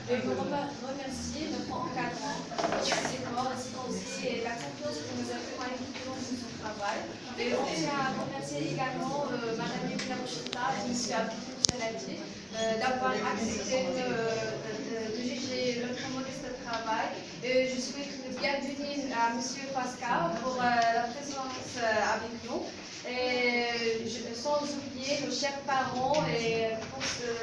Je veux remercier notre encadrant, ses efforts, ses conseils et la confiance que nous a témoigné tout au long de son travail. Et on tient à remercier également Mme Yemina Mouchita et M. Abdou Salati d'avoir accepté de juger notre modeste travail. Et je souhaite le bienvenue à M. Pascal pour la présence avec nous. Et sans oublier nos chers parents et pour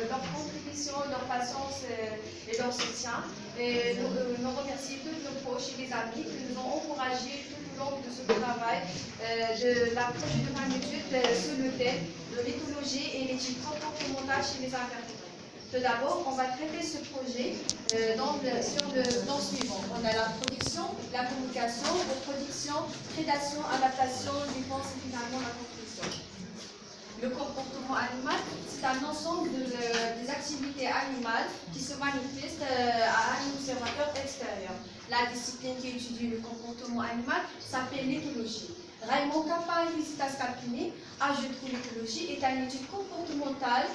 leur contribution, leur patience et leur soutien. Et nous remercions tous nos proches et les amis qui nous ont encouragés tout au long de ce travail de la projet de fin d'études sur le thème de l'éthologie et l'étude comportementale chez les invertébrés. Tout d'abord, on va traiter ce projet dans le suivant. On a la production, la communication, reproduction, prédation, adaptation, défense et finalement la conclusion. Le comportement animal, c'est un ensemble des activités animales qui se manifestent à un observateur extérieur. La discipline qui étudie le comportement animal s'appelle l'éthologie. Raymond Kappa-Felicitas Capini ajoute que l'éthologie est une étude comportementale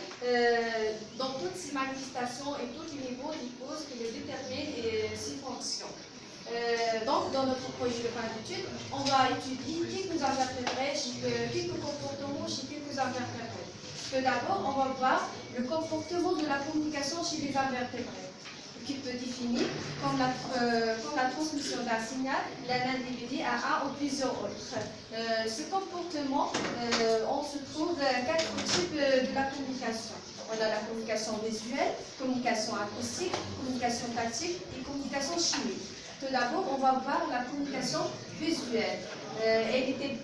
dans toutes ses manifestations et tous les niveaux des causes qui les déterminent et ses fonctions. Donc, dans notre projet de fin d'études, on va étudier quelques invertébrés, quelques comportements chez quelques invertébrés. Tout d'abord, on va voir le comportement de la communication chez les invertébrés, qui peut définir comme la transmission d'un signal d'un individu à un ou plusieurs autres. Ce comportement, on se trouve quatre types de la communication. On a la communication visuelle, communication acoustique, communication tactique et communication chimique. Tout d'abord, on va voir la communication visuelle. Elle était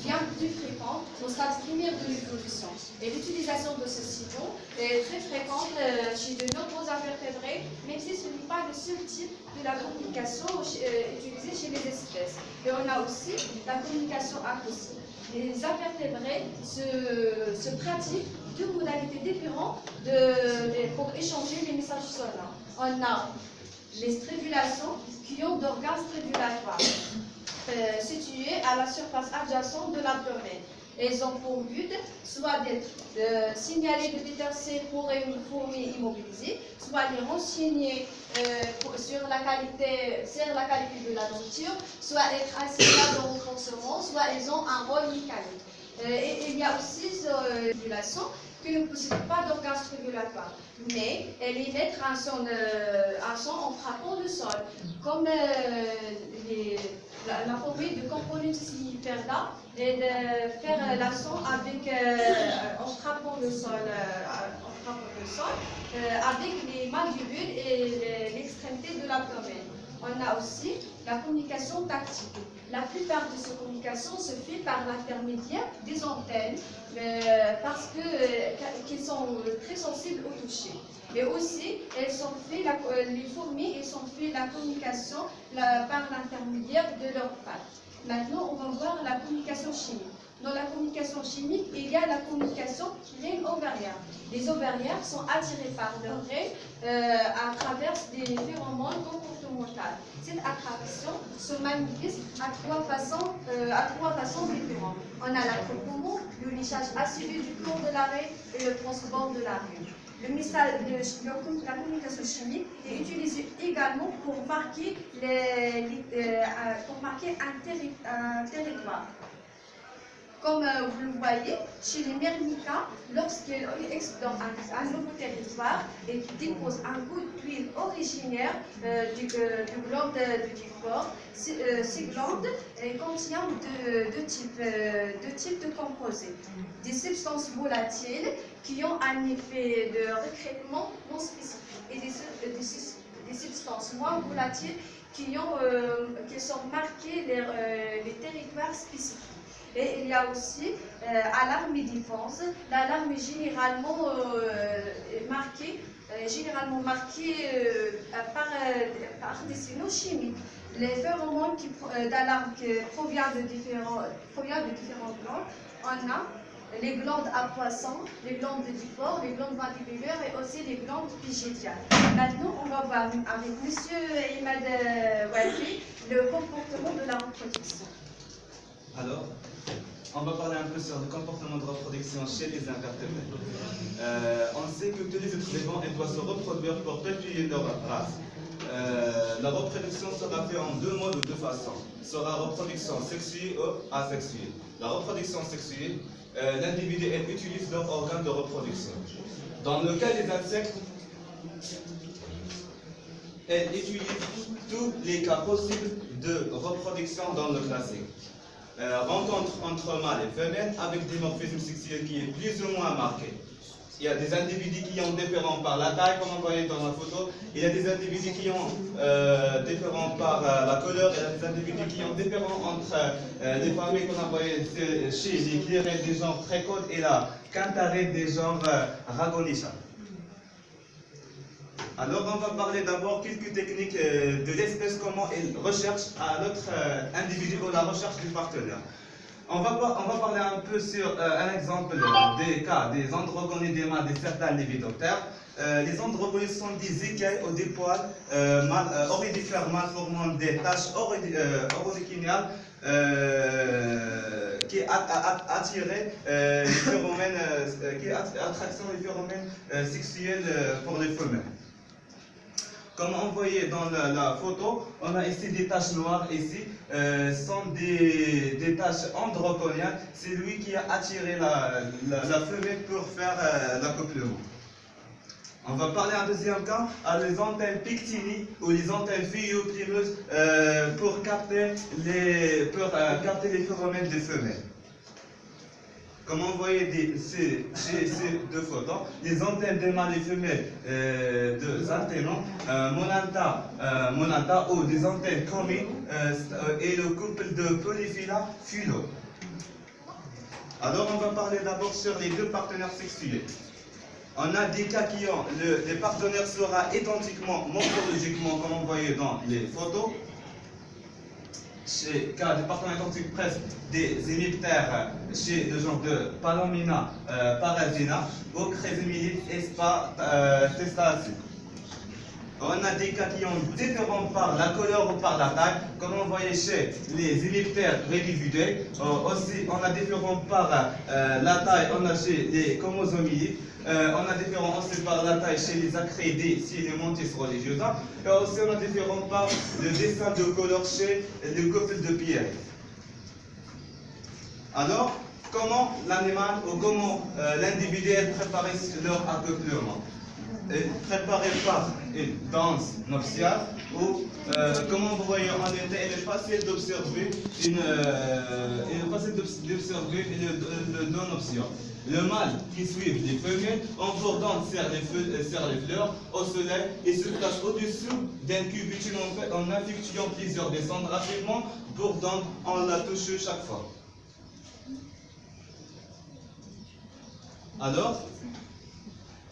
bien plus fréquente au stade primaire de l'évolution. Et l'utilisation de ce signal est très fréquente chez de nombreux invertébrés, même si ce n'est pas le seul type de la communication utilisée chez les espèces. Et on a aussi la communication acoustique. Les invertébrés se pratiquent deux modalités différentes pour échanger les messages sonores. On a les stridulations qui ont d'organes stridulatoires situés à la surface adjacente de l'abdomen. Elles ont pour but soit d'être signalées de détercer pour une fourmi immobilisée, soit de renseigner sur la qualité de la denture, soit être un signal de renforcement, soit elles ont un rôle mécanique. Et il y a aussi une stridulation qui ne possède pas d'organes stridulatoires, mais elle émettent un son en frappant le sol, comme la formule de Camponutis perda et de faire la son en frappant le sol, avec les mandibules et l'extrémité de l'abdomen. On a aussi la communication tactique. La plupart de ces communications se fait par l'intermédiaire des antennes parce qu'elles sont très sensibles au toucher. Et aussi, les fourmis, elles sont fait la communication par l'intermédiaire de leurs pattes. Maintenant, on va voir la communication chimique. Dans la communication chimique, il y a la communication reine-ovaire. Les ovaires sont attirés par leur reine à travers des phéromones comportementales. Cette attraction se manifeste à trois façons différentes. On a l'accouplement, le lichage assidu du corps de la reine et le transport de la reine. La communication chimique est utilisée également pour marquer un territoire. Comme vous le voyez, chez les myrmicas, lorsqu'ils explorent un nouveau territoire et qu'ils déposent un goût d'huile originaire du gland du diffore, ces glandes contiennent deux types de composés. Des substances volatiles qui ont un effet de recrutement non spécifique et des substances moins volatiles qui sont marquées les territoires spécifiques. Et il y a aussi alarme et défense. L'alarme est généralement marquée par des signaux chimiques. Les phéromones d'alarme proviennent de différents glandes. On a les glandes à poisson, les glandes de diffore, les glandes mandibulaires et aussi les glandes pygédiales. Maintenant, on va voir avec M. Imad Wafi le comportement de la reproduction. Alors, on va parler un peu sur le comportement de reproduction chez les invertébrés. On sait que tous les êtres vivants doivent se reproduire pour perpétuer leur race. La reproduction sera faite en deux modes ou deux façons. Sera reproduction sexuée ou asexuée. La reproduction sexuée, l'individu utilise leur organe de reproduction. Dans le cas des insectes, elle utilise tous les cas possibles de reproduction dans le classique. Rencontre entre mâles et femelles avec dimorphisme sexuel qui est plus ou moins marqué. Il y a des individus qui ont différents par la taille, comme on voyait dans la photo. Il y a des individus qui ont différents par la couleur. Il y a des individus qui ont différents entre les familles qu'on a voyées chez les clirèdes des genres précodes et la cantaride des genres Rhagonisha. Alors, on va parler d'abord quelques techniques de l'espèce, comment elle recherche à l'autre individu ou la recherche du partenaire. On va parler un peu sur un exemple des cas des androgonies mâles de certains lépidoptères. Les androgonies sont des écailles ou des poils oridifères mâles formant des taches orodicyniales qui attirent les phénomènes, les phénomènes sexuels pour les femelles. Comme on voyait dans la photo, on a ici des taches noires ici, sont des taches androconiales. C'est lui qui a attiré la femelle pour faire l'accouplement. On va parler en deuxième cas à les antennes pectinies ou les antennes filioprimeuses pour capter les phénomènes des femelles. Comme on voyait chez ces deux photos, les antennes des mâles et femelles de Zantenon, monanta ou des antennes communes et le couple de Polyphylla philo. Alors on va parler d'abord sur les deux partenaires sexuels. On a des cas qui ont, les partenaires sera identiquement morphologiquement comme on voyait dans les photos. Chez cas des partenaires identiques presque des hémiptères chez le genre de Palomina parasina ou Chrysémilide testacea. On a des cas qui ont différents par la couleur ou par la taille, comme on voyait chez les hémiptères rédividés. Aussi, on a différents par la taille, on a chez les chromosomides. On a différents aussi par la taille chez les acrédés, chez les mantis religiosa. Et aussi, on a différents par le dessin de couleur chez le couple de pierre. Alors, comment l'animal ou comment l'individu est préparé leur accouplement? Préparé par une danse nuptiale ou comme vous voyez en détail, il est facile d'observer le don nuptial. Le mâle qui suit les femelles en bordant serre les fleurs au soleil et se place au-dessous d'un cubiture en effectuant plusieurs descentes rapidement bordant en la touche chaque fois. Alors,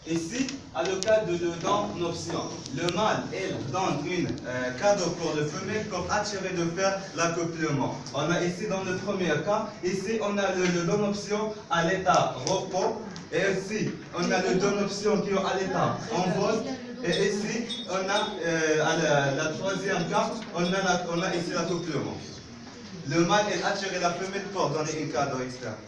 ici, à le cas de don nuptial, le mâle, il donne un cadeau pour le femelle pour attirer de faire l'accouplement. On a ici dans le premier cas, ici on a le don nuptial à l'état repos, et ici on a le don nuptial qui est à l'état en vol, et ici on a à la troisième cas, on a ici l'accouplement. Le mâle il attire la femelle pour donner un cadeau externe.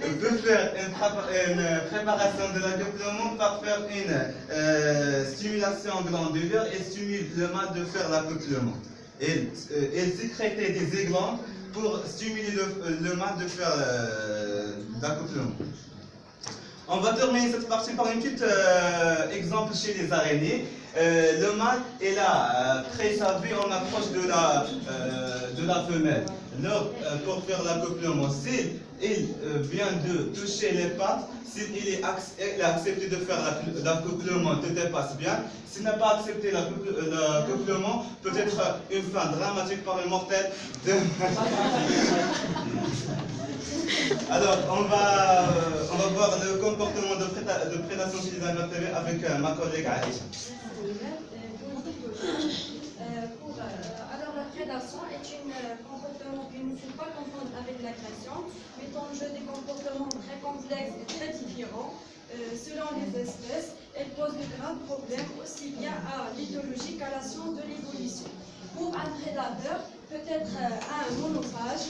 On peut faire une préparation de l'accouplement par faire une stimulation glandulaire et stimuler le mâle de faire l'accouplement. Il sécrète des glandes pour stimuler le mâle de faire l'accouplement. On va terminer cette partie par un petit exemple chez les araignées. Le mâle est là, très savé, on approche de la femelle. Alors, pour faire l'accouplement, s'il vient de toucher les pattes, s'il a accepté de faire l'accouplement, tout se passe bien. S'il n'a pas accepté l'accouplement, peut-être une fin dramatique par le mortel. Alors, on va voir le comportement de prédation chez les invertébrés avec ma collègue Aïcha. Alors la prédation est un comportement qu'il ne faut pas confondre avec l'agression, mais en jeu des comportements très complexes et très différents selon les espèces. Elle pose de un problème aussi bien à l'éthologie qu'à la science de l'évolution. Pour un prédateur, peut-être un monophage,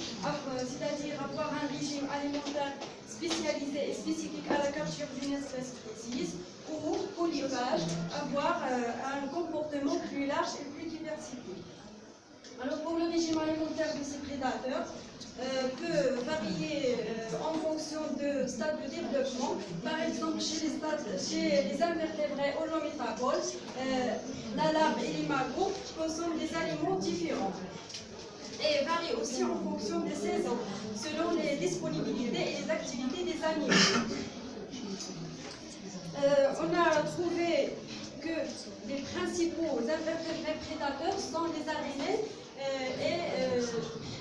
c'est-à-dire avoir un régime alimentaire spécialisé et spécifique à la capture d'une espèce précise, ou polyphage, avoir un comportement plus large et plus diversifié. Alors pour le régime alimentaire de ces prédateurs, peut varier en fonction de stade de développement. Par exemple, chez les invertébrés holométaboles, la larve et l'imago consomment des aliments différents et varient aussi en fonction des saisons, selon les disponibilités et les activités des animaux. On a trouvé que les principaux invertébrés prédateurs sont les araignées et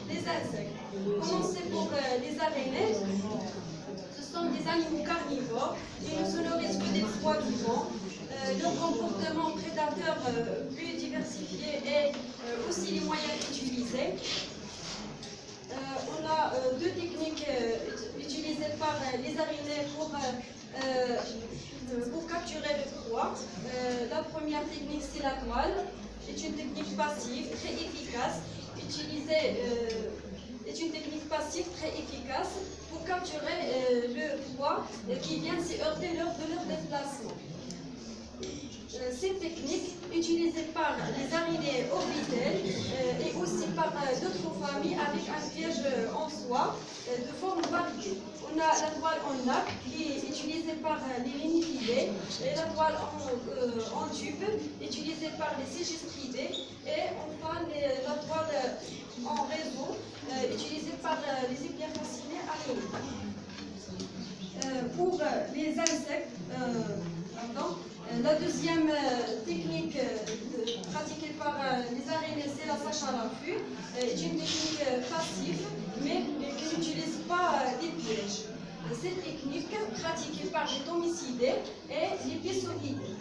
les insectes. Commencer pour les araignées, ce sont des animaux carnivores et ne se nourrissent que des proies vivants. Leur comportement prédateur plus diversifié et aussi les moyens utilisés. On a deux techniques utilisées par les araignées pour capturer le proie. La première technique, c'est la toile. C'est une technique passive très efficace, est une technique passive très efficace pour capturer le proie qui vient s'y heurter lors de leur déplacement. Cette technique, utilisée par les araignées orbitelles et aussi par d'autres familles avec un piège en soie de forme variée. On a la toile en nappe qui est utilisée par les lignifidés et la toile en tube utilisée par les cégestridés et enfin la toile en réseau utilisée par les hyperfascinés alémaniques. Pour les insectes, la deuxième technique pratiquée par les araignées, c'est la sèche à l'affût. C'est une technique passive, mais qui n'utilise pas des pièges. Cette technique pratiquée par les homicidés et les pissolidés.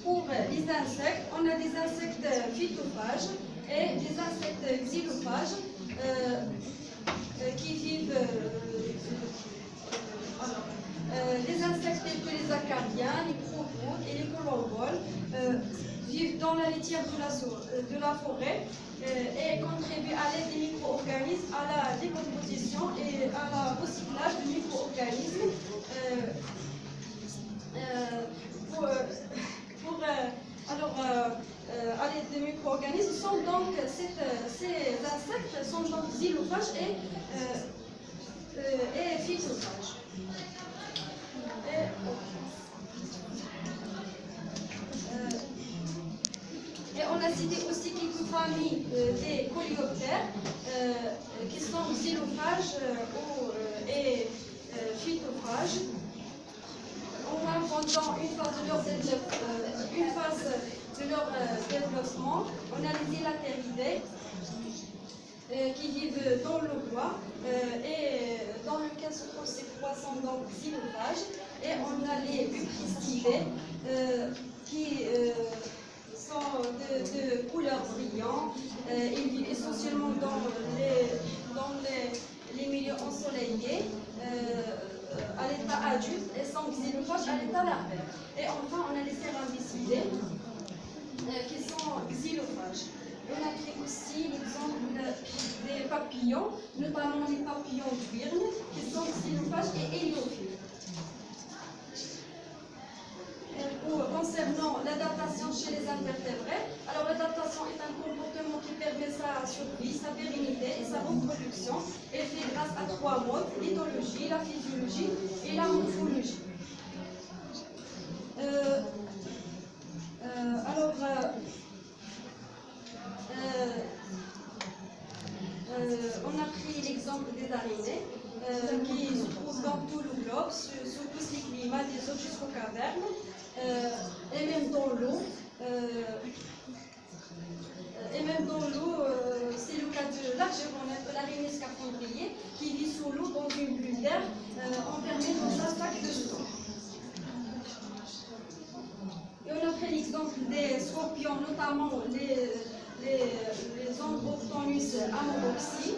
Pour les insectes, on a des insectes phytophages et des insectes xylophages qui vivent. Les insectes tels que les acariens, les protodes et les colomboles vivent dans la litière de la forêt et contribuent à l'aide des micro-organismes à la décomposition et à la recyclage de micro-organismes. À l'aide des micro-organismes, ces insectes sont donc xylophages et phytophages. Et on a cité aussi quelques familles des coléoptères qui sont xylophages et phytophages. Au moins pendant une phase de leur développement, on a les élatéridés qui vivent dans le bois et dans le cas où ces poissons donc xylophages, et on a les bupristidés qui sont de couleur brillante. Ils vivent essentiellement dans les milieux ensoleillés à l'état adulte et sont xylophages à l'état larvaire. Et enfin on a les cérambycidés qui sont xylophages. On a pris aussi l'exemple des papillons, notamment les papillons d'huile, qui sont xylophages et héliophiles. Concernant l'adaptation chez les invertébrés, alors l'adaptation est un comportement qui permet sa survie, sa pérennité et sa reproduction, et fait grâce à trois modes: l'éthologie, la physiologie et la morphologie. On a pris l'exemple des araignées qui se trouvent dans tout le globe, sur tous les climats, des eaux jusqu'aux cavernes, et même dans l'eau. C'est le cas de l'araignée scaphandrier qui vit sous l'eau dans une bulle d'air enfermée dans un sac de sang. Et on a pris l'exemple des scorpions, notamment les Androctonus amoroxy,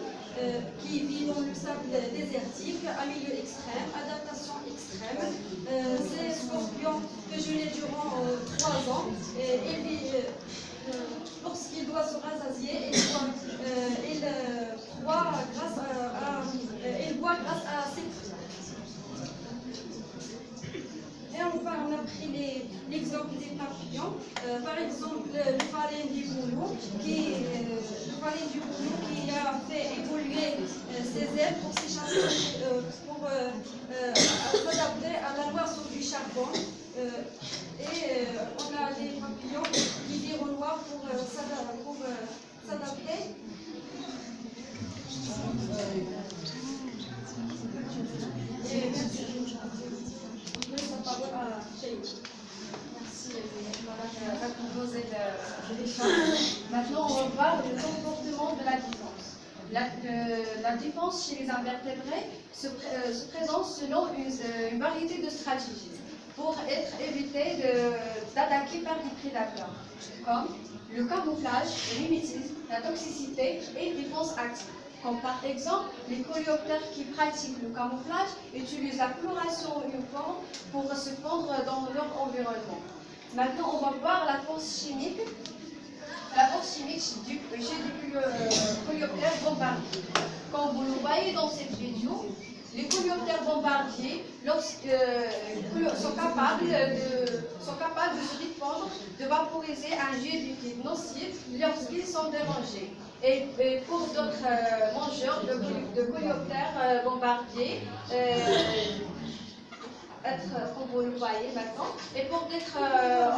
qui vit dans le sable désertique, à milieu extrême, adaptation extrême, papillon peut jeûner durant 3 ans. Lorsqu'il doit se rassasier, il boit grâce à ses fruits. Et enfin, on a pris l'exemple des papillons. Par exemple, le phaline du boulot qui a fait évoluer ses ailes pour s'échapper, pour s'adapter à la noirceur du charbon. On a des papillons qui virent au noir pour s'adapter. Merci, madame la composée de l'échange. Maintenant, on va voir le comportement de la défense. La défense chez les invertébrés se présente selon une variété de stratégies pour éviter d'attaquer par des prédateurs, comme le camouflage, le mimétisme, la toxicité et la défense active. Comme par exemple, les coléoptères qui pratiquent le camouflage utilisent la coloration uniforme pour se fondre dans leur environnement. Maintenant, on va voir la force chimique. La force chimique chez des coléoptères bombardiers. Comme vous le voyez dans cette vidéo, les coléoptères bombardiers sont capables de se défendre, de vaporiser un jet liquide nocif lorsqu'ils sont dérangés. Et pour d'autres mangeurs de coléoptères bombardiers, comme vous le voyez maintenant, et pour d'autres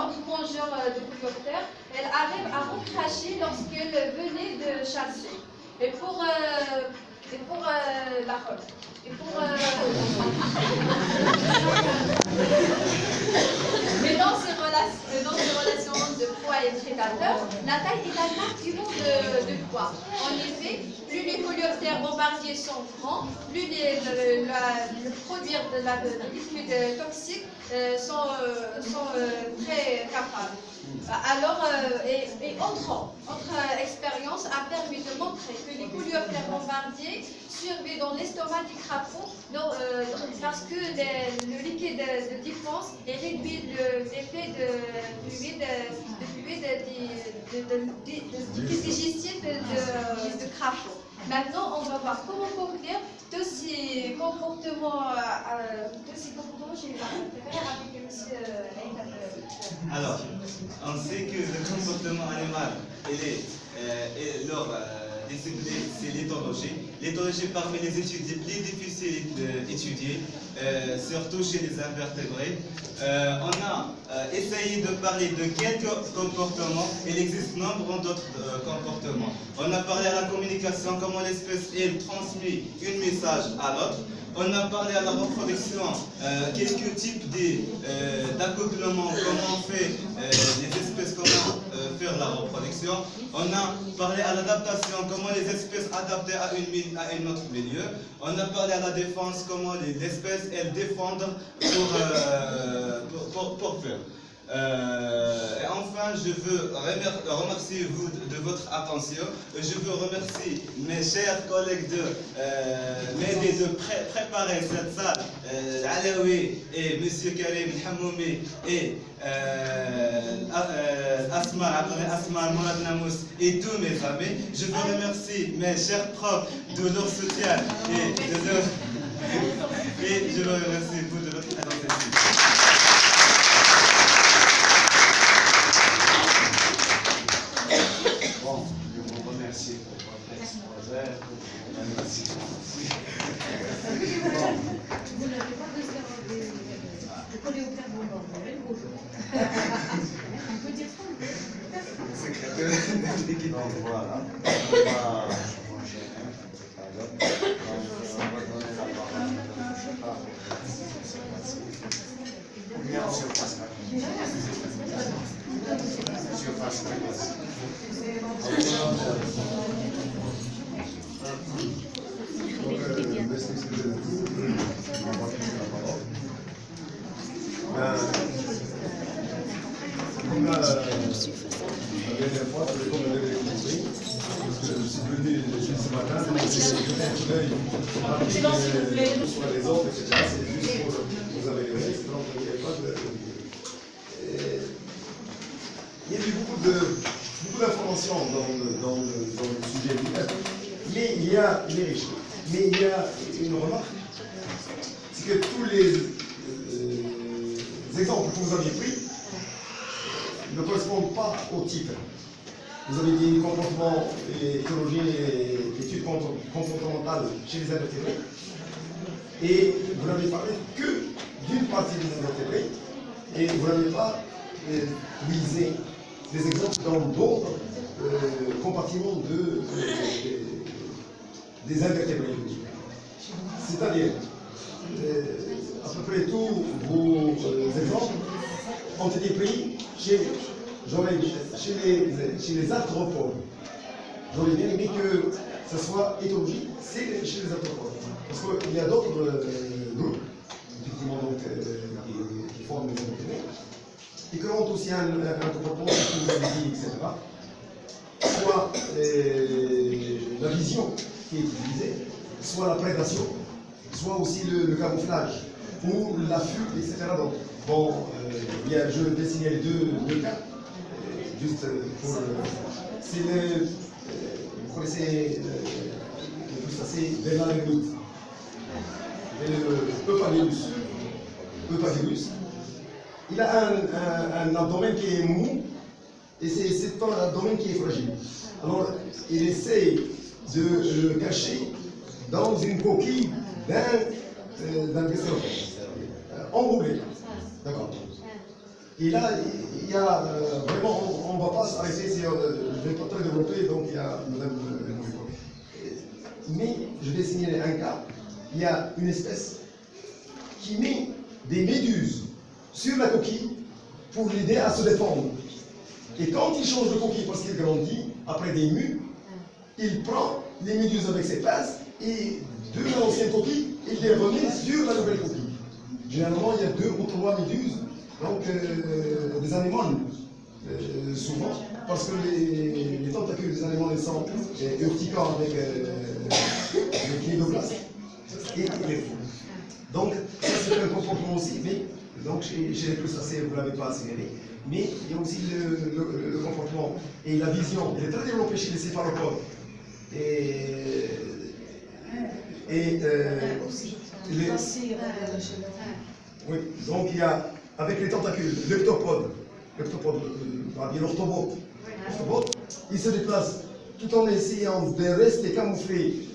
autres mangeurs de coléoptères, elles arrivent à recracher lorsqu'elles venaient de chasser. Et pour la robe. Mais dans ces relations de proie et prédateur, la taille est un argument de poids. En effet, plus les coléoptères bombardiers sont grands, plus le produire de liquides toxiques sont très capables. Alors, autre expérience a permis de montrer que les coléoptères bombardiers survivent dans l'estomac du crapaud parce que le liquide de défense réduit l'effet de fluide digestif de crapaud. Maintenant, on va voir comment contenir tous ces comportements chez les invertébrés avec monsieur Aïta. Alors, on sait que le comportement animal, leur discipline, c'est l'éthologie. L'éthologie parmi les études les plus difficiles d'étudier, surtout chez les invertébrés. On a essayé de parler de quelques comportements. Il existe nombre d'autres comportements. On a parlé à la communication, comment l'espèce transmet un message à l'autre. On a parlé à la reproduction, quelques types d'accouplement, comment fait les espèces, comment faire la reproduction. On a parlé à l'adaptation, comment les espèces adaptées à un autre milieu. On a parlé à la défense, comment les espèces elles défendent pour faire. Et enfin, je veux remercier vous de votre attention. Je veux remercier mes chers collègues de m'aider de préparer cette salle, Alaoui et M. Karim Hamoumi et Asma Mourad Namous et tous mes amis. Je veux remercier mes chers profs de leur soutien et je veux remercier vous de votre attention. Bon, je vous remercie pour votre exposé. Vous n'avez pas de coléoptères bombardiers, bonjour. On peut dire ça. Donc voilà, on va enchaîner. Donc, on va donner la parole à je sais pas, ou bien monsieur Pascal. Monsieur Pascal. Comme la dernière fois, comme vous l'avez compris, parce que je suis venu ce matin, sur les autres, etc. C'est juste pour vous améliorer, donc il n'y a pas de formation dans le sujet lui-même, mais il y a une remarque, c'est que tous les exemples que vous avez pris ne correspondent pas au titre. Vous avez dit comportement, écologie et études comportementales chez les invertébrés, et vous n'avez parlé que d'une partie des invertébrés, et vous n'avez pas visé des exemples dans d'autres compartiments des invertébrés. C'est-à-dire, à peu près tous vos exemples ont été pris chez les arthropodes. J'aurais bien aimé que ce soit éthologie, c'est chez les arthropodes. Parce qu'il y a d'autres groupes, effectivement, donc, qui forment les invertébrés, et qui ont aussi un comportement, etc. Soit la vision qui est utilisée, soit la prédation, soit aussi le camouflage, ou la fuite, etc. Donc, bon, je vais signaler deux cas, juste pour... c'est vous connaissez le crustacé Vélalémite, le Eupagelus. Il a un abdomen qui est mou, et c'est un abdomen qui est fragile. Alors, il essaie de le cacher dans une coquille d'un bestiaire enroulé. D'accord. Et là, il y a vraiment, on ne va pas s'arrêter, je ne vais pas très développer, donc il y a madame. Mais je vais signaler un cas. Il y a une espèce qui met des méduses sur la coquille pour l'aider à se défendre. Et quand il change de coquille parce qu'il grandit, après des mues, il prend les méduses avec ses pinces et de l'ancienne coquille, il les remet sur la nouvelle coquille. Généralement, il y a 2 ou 3 méduses, donc des anémones, souvent, parce que les tentacules des anémones sont urticants avec les cnidoblastes et les fous. Donc, ça c'est un comportement aussi, mais donc, chez les crustacés, vous ne l'avez pas signalé, mais il y a aussi le comportement et la vision. Il est très développé chez les céphalopodes. Oui, donc il y a, avec les tentacules, l'octopode, l'orthobote, il se déplace tout en essayant de rester camouflé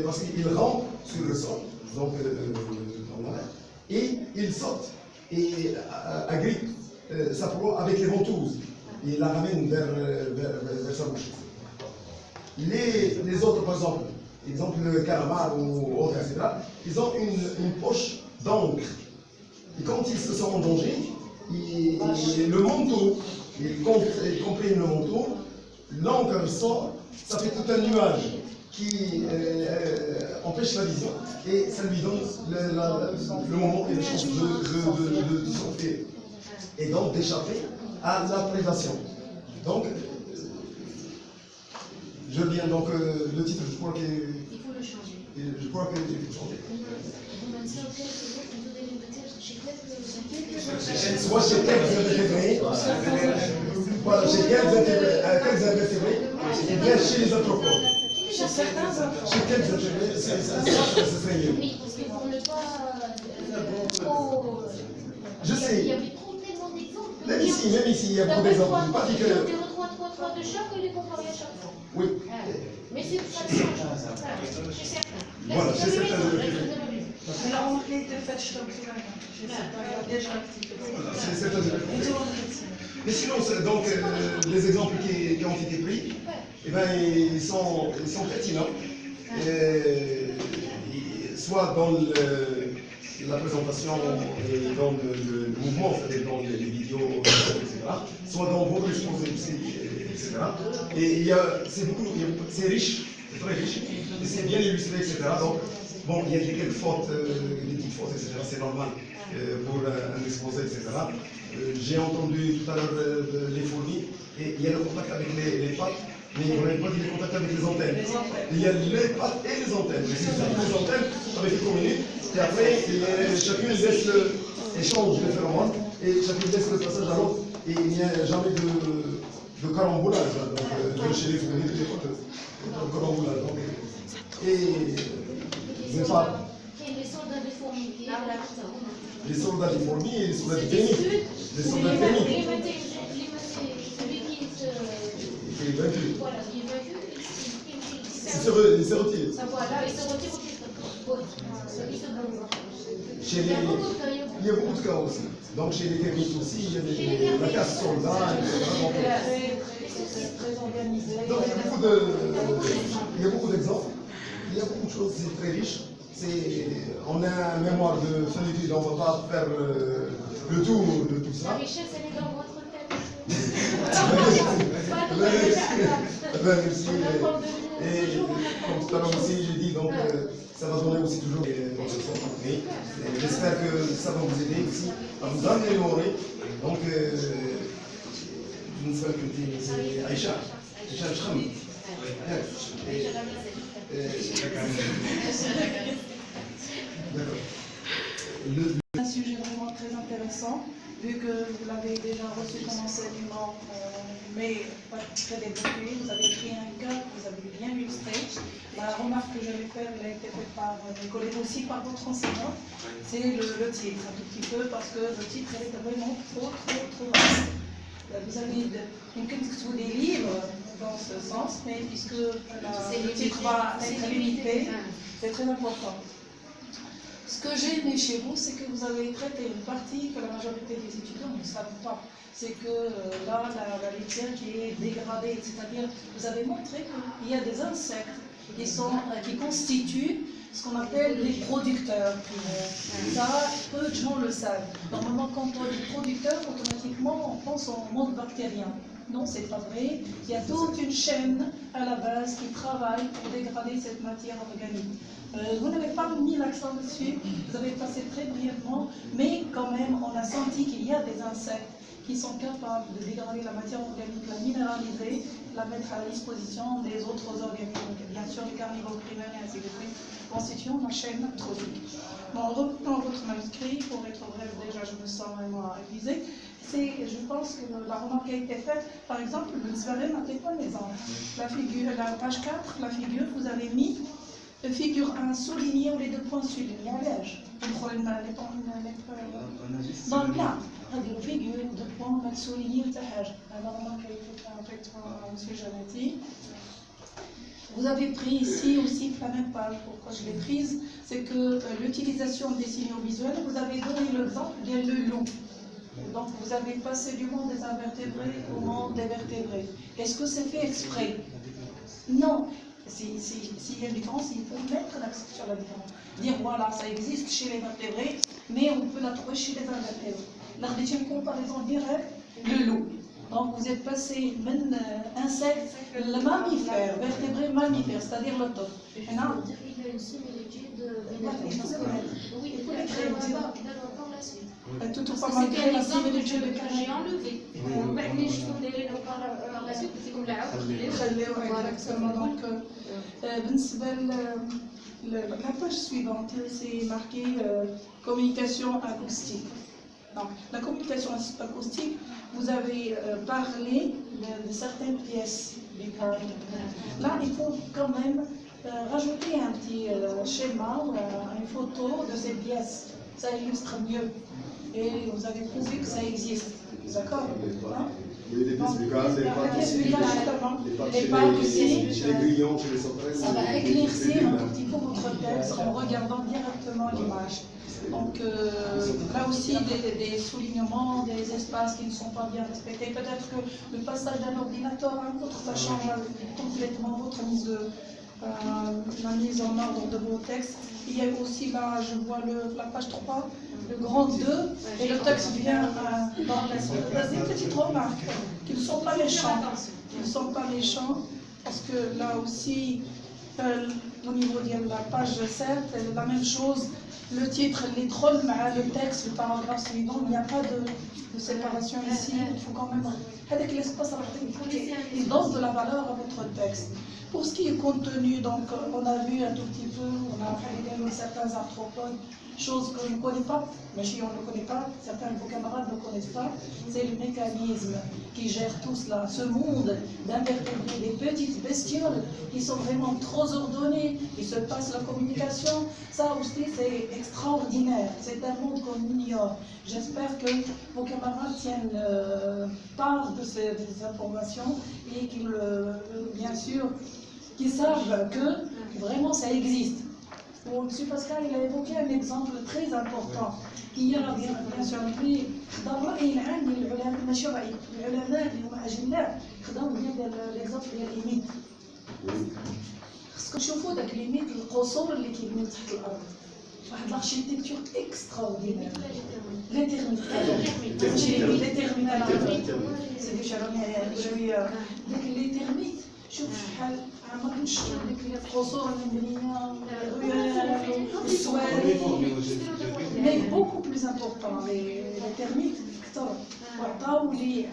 parce qu'il rampe sur le sol, donc dans la mer, et il saute et agrippe sa proie avec les ventouses. Il la ramène vers sa bouche. Les autres, par exemple le calamar ou autre, etc., ils ont une poche d'encre. Et quand ils se sentent en danger, le manteau, ils comprennent le manteau, l'encre sort, ça fait tout un nuage qui empêche la vision et ça lui donne le moment et la chance de sortir et donc d'échapper à la prédation. Donc, je viens donc le titre, je crois qu'il faut le changer. Je crois qu'il faut changer. Soit chez quelques invertébrés, voilà, chez quelques invertébrés, et bien chez les anthropodes. Chez certains autres. Chez quelques invertébrés, ce serait mieux. Oui, parce que pour ne pas trop. Je sais. Il y avait trop tellement d'exemples. Même ici, il y a beaucoup d'exemples. Pas dit que. Il y a 3 de chaque et les comparer à chaque fois. Oui. Mais c'est ça change. Chez certains. Voilà, chez certains. Mais la remarque était faite chez certains. Déjà Chez certains. Mais sinon, donc, les exemples qui ont été pris, eh ben, ils sont pertinents. Soit dans la présentation et dans le mouvement, c'est-à-dire dans les vidéos, etc., soit dans votre exposé aussi, etc. Et c'est riche, c'est très riche, et c'est bien illustré, etc. Donc, bon, il y a quelques fautes, des petites fautes, etc., c'est normal pour un exposé, etc. J'ai entendu tout à l'heure les fourmis, et il y a le contact avec les pattes, mais on n'avait pas dit le contact avec les antennes. Il y a les pattes et les antennes. Les antennes avec les communiques, et après, chacune laisse l'échange de phéromones, et chacune laisse le passage à l'autre, et il n'y a jamais de carambolage, donc chez les fourmis de l'époque, de carambolage. Donc, et mais pas Les soldats de fourmis. les soldats des fourmis et les soldats des féniques. Les soldats féniques. Celui qui se. Il est vaincu. Voilà, il est vaincu. Il se retire. Voilà, il se retire au titre. Il se blinde. Chez les, il y a beaucoup de cas aussi. Donc chez les termites aussi, il y a la casse soldat, etc. Très organisé. Donc il y a beaucoup d'exemples. Il y a beaucoup de choses, c'est très riche. On a un mémoire de fin d'études, on ne va pas faire le tour de tout La ça. richesse, elle est dans votre tête. Merci. Et comme tout à l'heure aussi, j'ai dit, donc ça va donner aussi toujours des conceptions. Mais j'espère que ça va vous aider aussi à vous améliorer. Donc, je ne sais pas que c'est Aïcha. Aïcha Al-Kham. D'accord. Un sujet vraiment très intéressant, vu que vous l'avez déjà reçu comme enseignement, mais pas très développé. Vous avez pris un cas que vous avez bien illustré. La remarque que je vais faire, elle a été faite par mes collègues aussi, par votre enseignant, c'est le titre, un tout petit peu, parce que le titre, elle est vraiment trop vaste. Vous avez des livres dans ce sens, mais puisque le titre va être limité, c'est très important. Ce que j'ai aimé chez vous, c'est que vous avez traité une partie que la majorité des étudiants ne savent pas. C'est que là, la litière qui est dégradée, c'est-à-dire vous avez montré qu'il y a des insectes qui constituent ce qu'on appelle les producteurs. Ça, peu de gens le savent. Normalement, quand on dit producteur, automatiquement, on pense au monde bactérien. Non, c'est pas vrai. Il y a toute une chaîne à la base qui travaille pour dégrader cette matière organique. Vous n'avez pas mis l'accent dessus, vous avez passé très brièvement, mais quand même, on a senti qu'il y a des insectes qui sont capables de dégrader la matière organique, la minéraliser, la mettre à la disposition des autres organismes, bien sûr les carnivores primaires et ainsi de suite, constituant la chaîne trophique. Bon, en reprenant votre manuscrit, pour être bref, déjà je me sens vraiment épuisée, je pense que la remarque a été faite, par exemple, le Tzvarem a fait quoi les ans? La page 4, la figure, vous avez mis figure 1 soulignée ou les 2 points soulignés à l'âge. Dans le cas, figure 2 points soulignés ou t'ahaj. Alors, on a fait M. Janati. Vous avez pris ici aussi la même page. Pourquoi je l'ai prise? C'est que l'utilisation des signaux visuels, vous avez donné l'exemple de loup. Donc, vous avez passé du monde des invertébrés au monde des vertébrés. Est-ce que c'est fait exprès? Non. S'il y a une différence, il faut mettre l'accent sur la différence. Dire voilà, ça existe chez les vertébrés, mais on peut la trouver chez les invertébrés. Là, c'est une comparaison directe, le loup. Donc vous êtes passé d'un insecte, le mammifère, vertébré mammifère, c'est-à-dire le top. Il a une similitude oui, il faut l'écrire par la suite. Tout Parce que c'était un exemple que j'ai enlevé. Mais je peux les par la suite, c'est comme la Exactement. Donc, la page suivante, c'est marqué communication acoustique. Donc, la communication acoustique, vous avez parlé de certaines pièces du cadre. Là, il faut quand même rajouter un petit schéma, une photo de ces pièces. Ça illustre mieux. Et vous avez prouvé que ça existe. D'accord? Oui, les pièces buccales, les pattes les pattes aussi. chez les grillons, chez les sauterelles. Ça va éclaircir un tout petit peu votre texte en regardant directement l'image. Donc là aussi des soulignements, des espaces qui ne sont pas bien respectés. Peut-être que le passage d'un ordinateur à un autre, ça change complètement votre la mise en ordre de vos textes. Il y a aussi là, je vois la page 3, le grand 2, et le texte vient dans des petites remarques qui ne sont pas méchants. Ils ne sont pas méchants, parce que là aussi, au niveau de la page 7, la même chose. Le titre, les trolls, le texte, le paragraphe suivant, il n'y a pas de séparation ici. Il faut quand même, avec l'espace, il donne de la valeur à votre texte. Pour ce qui est contenu, donc, on a vu un tout petit peu, on a regardé certains arthropodes, choses que je ne connais pas, mais si on ne le connaît pas, certains de vos camarades le connaissent. connaissent pas, c'est le mécanisme qui gère tout cela, ce monde d'invertébrés, des petites bestioles qui sont vraiment trop ordonnées, qui se passent la communication. Ça aussi, c'est extraordinaire. C'est un monde qu'on ignore. J'espère que vos camarades tiennent part de ces informations et qu'ils, bien sûr, qu'ils savent que vraiment ça existe. M. Pascal il a évoqué un exemple très important. Il y a bien sûr dans الرأي العام للعلماء ماشي رأي العلماء اللي هما أجلاء خداو ديال ليكزامبل ديال ليميت. خصكم تشوفوا داك ليميت القصور اللي كيبنيو تحت الأرض. واحد لاركتيكتور اكستراوردينير. لي تيرميت سي دي شعرونيه داك لي تيرميت شوف شحال عمرك شفتوا ديك القصور المبنيه السواري مي بوكو بلوز امبورطون لي تيرميت كثر وعطاو لي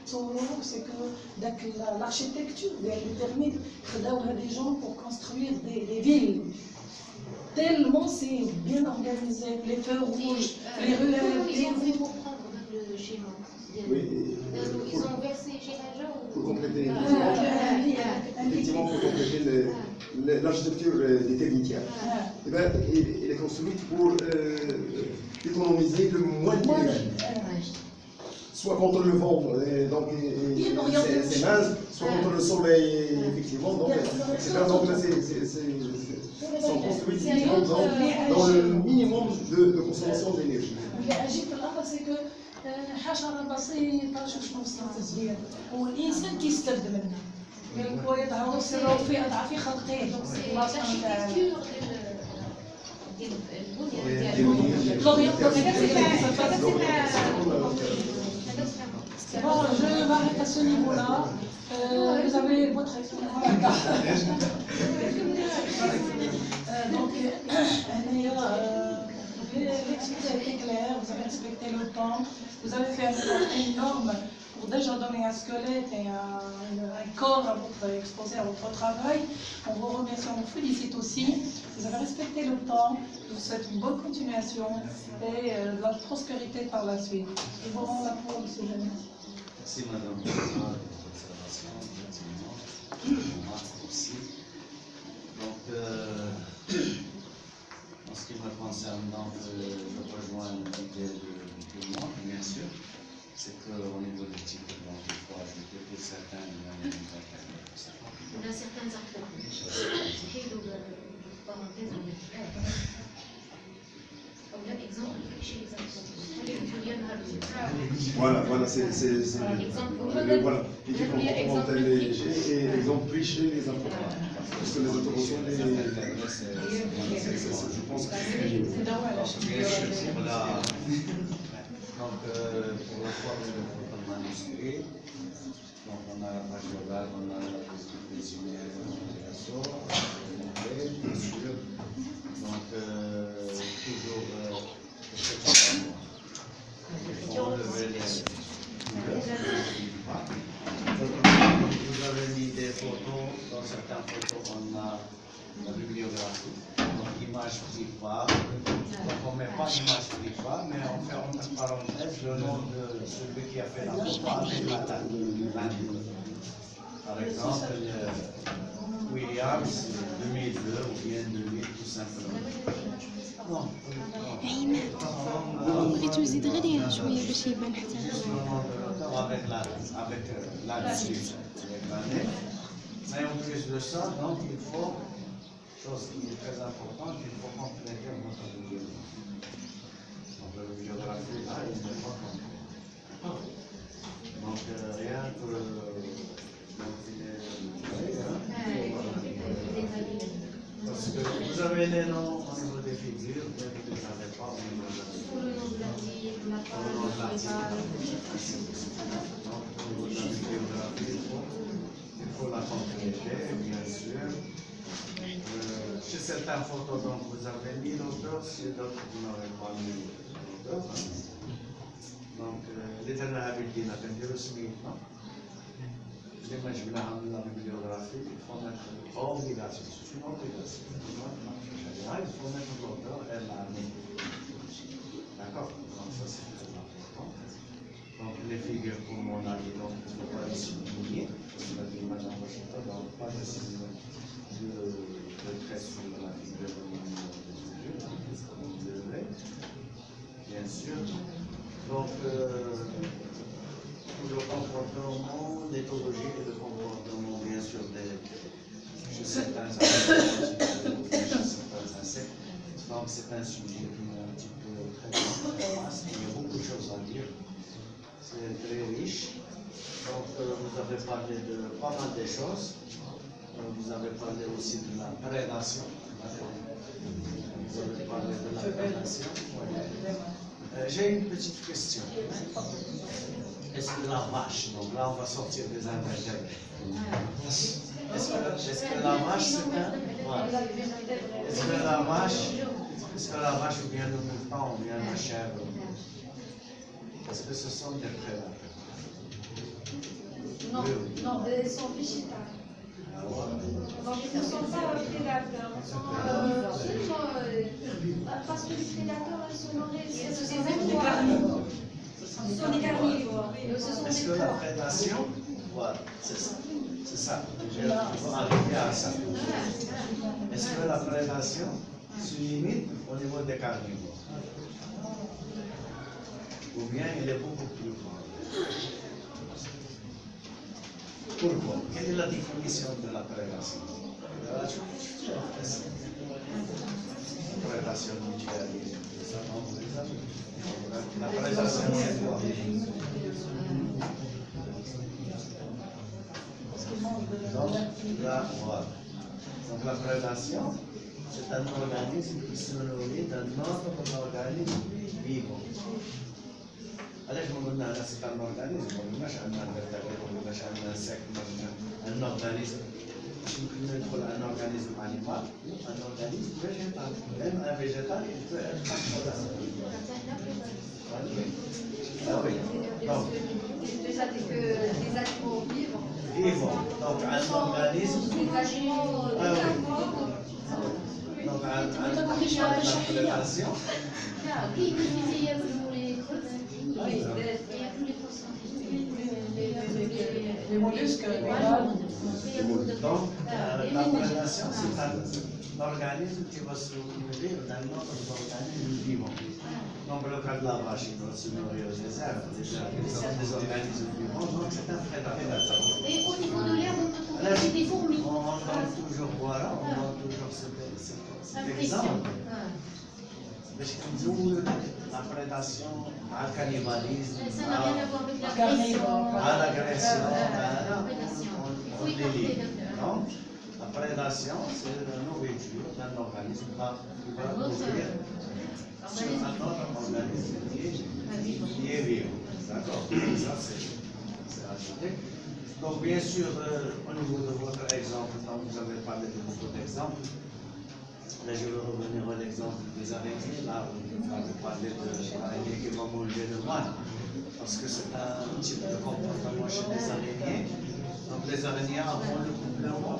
تصوروا سي كو داك لاركتيكتور ديال لي تيرميت خداوها دي جون بور كونستروير دي فيل tellement c'est bien organisé, les feux rouges, les ruelles, les routes. Pour prendre le schéma. Oui. Ils ont versé chez Raja ou... Pour compléter, effectivement, pour compléter l'architecture des techniciens, elle est construite pour économiser le moins d'énergie. Soit contre le vent, donc c'est mince, soit contre le soleil, effectivement. Donc, sont construites dans le minimum de consommation d'énergie. c'est que حشرة بسيطة شنو التسجيل هو الإنسان كيستافد منها قال لك ويظهر سره في أضعاف خلقه الله سبحانه وتعالى. Bon, je m'arrête à ce niveau-là. Vous avez votre explication. Donc, l'exposé a été clair, vous avez respecté le temps, vous avez fait un effort énorme pour déjà donner un squelette et un corps à votre exposé, à votre travail. On vous remercie, on vous félicite aussi. Vous avez respecté le temps, je vous souhaite une bonne continuation et de la prospérité par la suite. Je vous rends la parole, M. Janet. Merci Madame pour votre observation, effectivement, je remarque aussi. Donc, en ce qui me concerne, donc, je rejoins l'idée de moi, bien sûr, c'est qu'au niveau du type, donc, il faut ajouter pour certains une manière On a certains acteurs. Parenthèse, on a exemple chez les acteurs. Voilà, c'est voilà, léger et exemple pris chez les intervenants. Parce que les interventions, je pense que c'est voilà. Donc, pour la forme de votre manuscrit, donc on a la page globale, on a le résumé de la source, bien sûr. Donc, toujours vous avez mis des photos, dans certaines photos on a la bibliographie, donc image prise par, donc on ne met pas image prise par, mais on fait entre parenthèses le nom de celui qui a fait la photo avec la date. Par exemple, Williams 2002 ou bien 2000 tout simplement. بغيت تزيد غير ديال شويه باش يبان حتى avec l'année. Mais en plus de ça, donc il faut, chose qui est très importante, il faut compléter notre bibliographie. Donc la bibliographie là, il n'est pas complète. Donc rien que donc il est parce que vous avez les noms au niveau des figures, mais vous ne les avez pas au niveau de l'article. Il faut la compléter, bien sûr. Chez certaines photos, donc, vous avez mis l'auteur, chez d'autres, vous n'avez pas mis l'auteur. Donc, l'éternel habilité n'a pas dit le SMIC, non? Les matchs de la bibliographie, il faut mettre obligation, c'est une obligation. Il faut mettre l'auteur et l'année. D'accord? Donc, ça, c'est très important. figures pour mon avis, donc il ne faut pas les souligner. On a dit Madame Rochetta, donc pas de trait sur la figure de mon devrait, bien sûr. Donc, pour le comportement, l'éthologie et le comportement, bien sûr, chez certains insectes. Donc, c'est un sujet qui est un petit peu très vaste. Il y a beaucoup de choses à dire. C'est très riche. Donc, vous avez parlé de pas mal de choses. Vous avez parlé aussi de la prédation. Vous avez parlé de la prédation. J'ai une petite question. Est-ce que la vache, donc là on va sortir des invertébrés. Est-ce que la vache c'est un... Est-ce que la vache ou bien le mouton ou bien la chèvre, est-ce que ce sont des prédateurs? Non, non, ils sont végétales. Donc ils ne sont pas prédateurs, ils sont seulement parce que les prédateurs ils sont des carnivores. Ce sont des carnivores. Est-ce que la prédation, voilà, c'est ça. C'est ça. Je vais arriver à ça. Est-ce que la prédation se limite au niveau des carnivores? Ou bien il est beaucoup plus grand? Pourquoi? Quelle est la définition de la prédation? Prédation mutualisée. La prédation, c'est quoi? Donc la prédation, c'est un organisme qui se nourrit d'un autre organisme vivant. Alors je me demande, c'est un organisme, un insecte, un organisme. Un organisme animal ou un organisme végétal. Même un végétal, il peut être ah oui. Donc, déjà des animaux vivants. Vivants. Donc un organisme. Des animaux Donc un prédation. Les mollusques, donc, la prédation, c'est un organisme qui va se nourrir d'un autre organisme vivant. Donc, le cas de la vache, il va se nourrir des herbes, des organismes vivants, donc c'est un prédateur. Et au niveau de l'herbe, on peut trouver des fourmis. On donne toujours, voilà, on donne toujours cet exemple. La prédation, le cannibalisme, Ça n'a rien à voir avec l'agression. l'agression, on délie. Donc, la prédation, c'est la nourriture d'un organisme qui va nourrir un autre organisme qui est vivant. D'accord? Ça, c'est ajouté. Donc, bien sûr, au niveau de votre exemple, donc vous avez parlé de beaucoup d'exemples. Là, je vais revenir à l'exemple des araignées. Là, vous avez parlé de l'araignée qui va manger le moine. Parce que c'est un type de comportement chez les araignées. Donc, les araignées avant le couplement,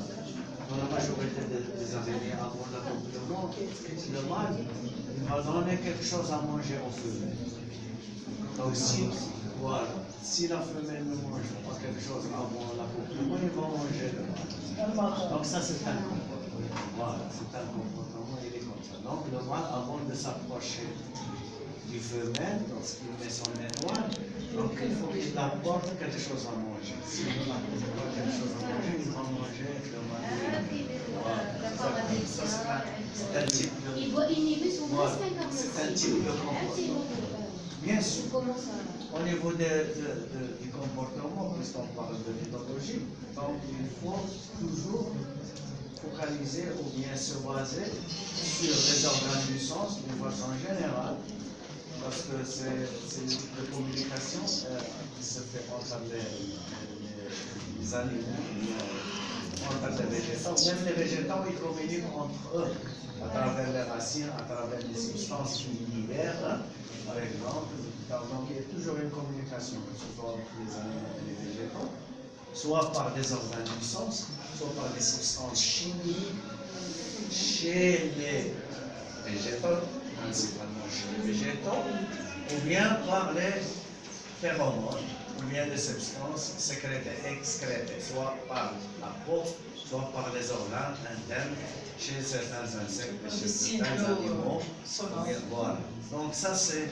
dans la majorité des araignées avant le couplement, le mâle va donner quelque chose à manger aux femelles. Donc, si la femelle ne mange pas quelque chose avant l'accouplement, il va manger le mâle. Donc, ça, c'est un comportement. Voilà, c'est un comportement, il est comme ça. Donc, le mâle, avant de s'approcher du femelle, lorsqu'il met son étoile, donc il faut qu'il apporte quelque chose à manger. Si on n'apporte pas quelque chose à manger, il va manger le mâle. Voilà. C'est un type de... Il doit inhiber son Voilà. instinct quand même. C'est un type de comportement. Bien sûr. Au niveau du comportement, puisqu'on parle de l'éthologie, donc il faut toujours focaliser ou bien se baser sur les organes du sens d'une façon générale, parce que c'est une communication qui se fait entre les animaux, entre les végétaux. Même les végétaux, ils communiquent entre eux, à travers les racines, à travers les substances qui libèrent, par exemple. Donc il y a toujours une communication, que ce soit entre les animaux et les végétaux, soit par des organes du sens, soit par des substances chimiques chez les végétaux, principalement chez les végétaux, ou bien par les phéromones ou bien des substances sécrétées et excrétées, soit par la peau, soit par les organes internes, chez certains insectes et chez certains animaux. Voilà. Donc ça, c'est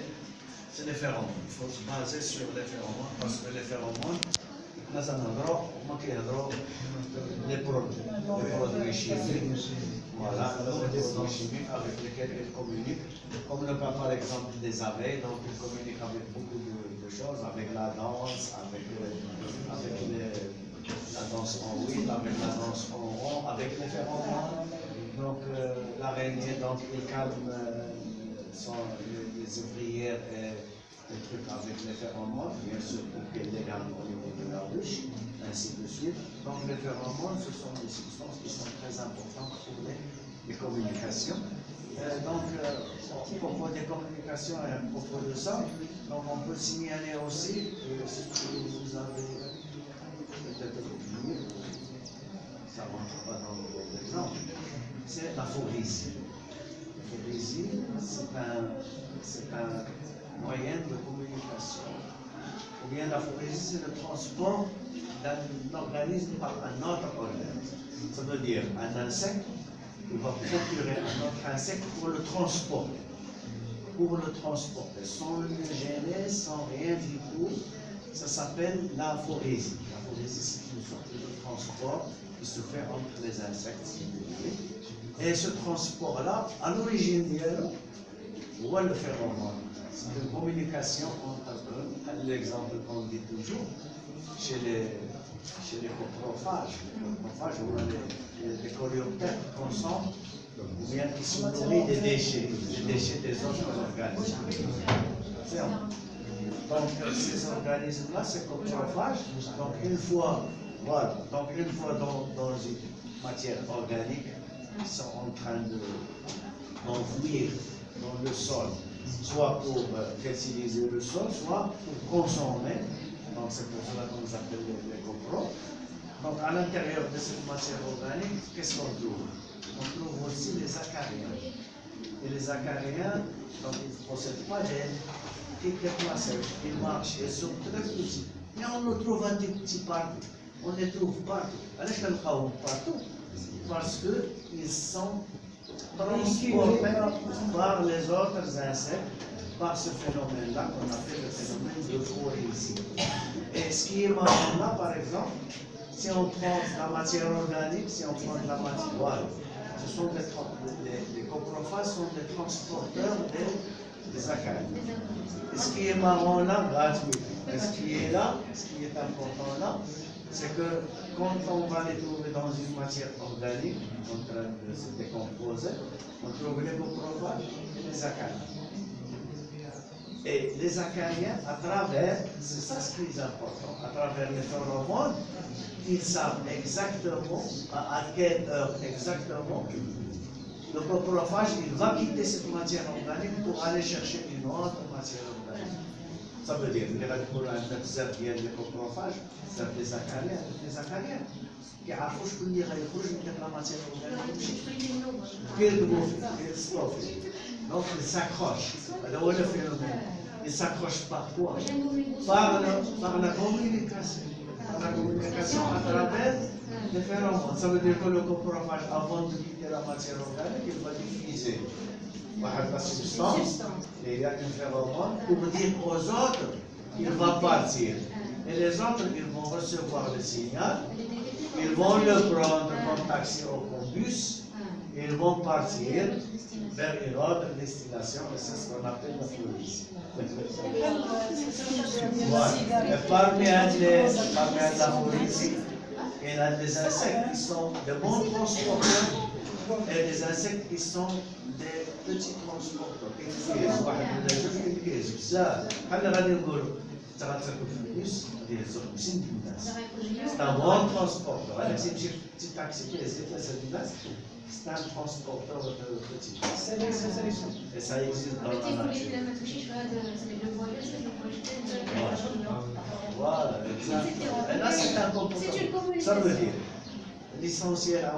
les phéromones. Il faut se baser sur les phéromones, parce que les phéromones, les produits chimiques, voilà, des produits chimiques avec lesquels ils communiquent, comme le cas par exemple des abeilles, donc ils communiquent avec beaucoup de choses, avec la danse, avec la danse en huile, avec la danse en rond, avec les phéromones. Donc l'araignée, donc il calme les ouvrières et les trucs avec les phéromones, bien sûr pour qu'elles les gardent au niveau de la ruche, ainsi de suite. Donc les phéromones, ce sont des substances qui sont très importantes pour les communications. Donc, à propos des communications et à propos de ça, donc on peut signaler aussi que si vous avez peut-être oublié, ça ne rentre pas dans l'exemple, c'est la phorésie. La phorésie, c'est un moyen de communication. Ou bien la phorésie, c'est le transport d'un organisme par un autre organisme. Ça veut dire un insecte, il va procurer un autre insecte pour le transporter. Pour le transporter, sans le gêner, sans rien du tout. Ça s'appelle la phorésie. La phorésie, c'est une sorte de transport qui se fait entre les insectes, si vous voulez. Et ce transport-là, à l'origine, on va le faire au monde. C'est une communication entre eux. L'exemple qu'on dit toujours, chez les coprophages. Les coprophages, où les coléoptères consomment, ou bien qui se nourrissent des déchets des autres organismes. Donc, ces organismes-là, ces coprophages, donc une fois dans une matière organique, ils sont en train d'enfouir dans le sol, soit pour fertiliser le sol, soit pour consommer. Donc c'est pour cela qu'on les appelle les coprophes. Donc à l'intérieur de cette matière organique, qu'est-ce qu'on trouve? On trouve aussi les acariens. Et les acariens, donc ils ne possèdent pas d'aile, ils se déplacent, ils marchent, ils sont très petits. Mais on les trouve un petit partout. On les trouve partout. Partout. Parce qu'ils sont transportés par les autres insectes, par ce phénomène-là qu'on appelle le phénomène de phorésie. Et ce qui est marrant là, par exemple, si on prend la matière organique, si on prend la matière, voilà, ce sont les coprophages sont des transporteurs des acariens. Et ce qui est marrant là, gratuit. Et ce qui est là, ce qui est important là, c'est que quand on va les trouver dans une matière organique, en train de se décomposer, on trouve les coprophages et les acariens. Et les acariens, à travers, c'est ça ce qui est important, à travers les phéromones, ils savent exactement, à quelle heure exactement, le coprophage, il va quitter cette matière organique pour aller chercher une autre matière organique. Ça veut dire, les radicaux viennent des coprophages, c'est des acariens. Les acariens, qui affouchent pour dire, ils bougent de la matière organique. Donc, ils s'accrochent. Alors, le phénomène, ils s'accrochent par quoi? Par la communication. Par la communication à travers les phéromones. Ça veut dire que le coprophage, avant de quitter la matière organique, il va diffuser la substance. Et il y a une phéromone pour dire aux autres qu'il va partir. Et les autres, ils vont recevoir le signal, ils vont le prendre comme taxi ou comme bus, et ils vont partir vers une autre destination, et c'est ce qu'on appelle la phorésie. Voilà. Et parmi la phorésie, il y a des insectes qui sont de bons transporteurs et des insectes qui sont des petits transporteurs. C'est un bon transporteur. C'est un transporteur de petits. Et ça existe dans la nature. Voilà, exactement. Et là, c'est un comportement. Ça veut dire, l'essentiel à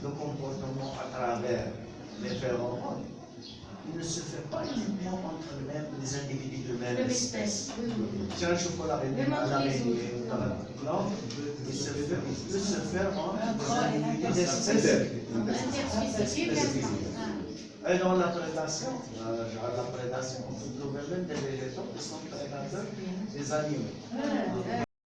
le comportement à travers les phéromones, il ne se fait pas uniquement entre même les des individus de même Même espèce. espèce, oui, oui. Si un chocolat est Même à entre les l'araignée, autres. dans la plante, il peut se faire en des individus d'espèces. Interspecies, Et dans la prédation, on peut trouver même des végétaux qui sont prédateurs des animaux.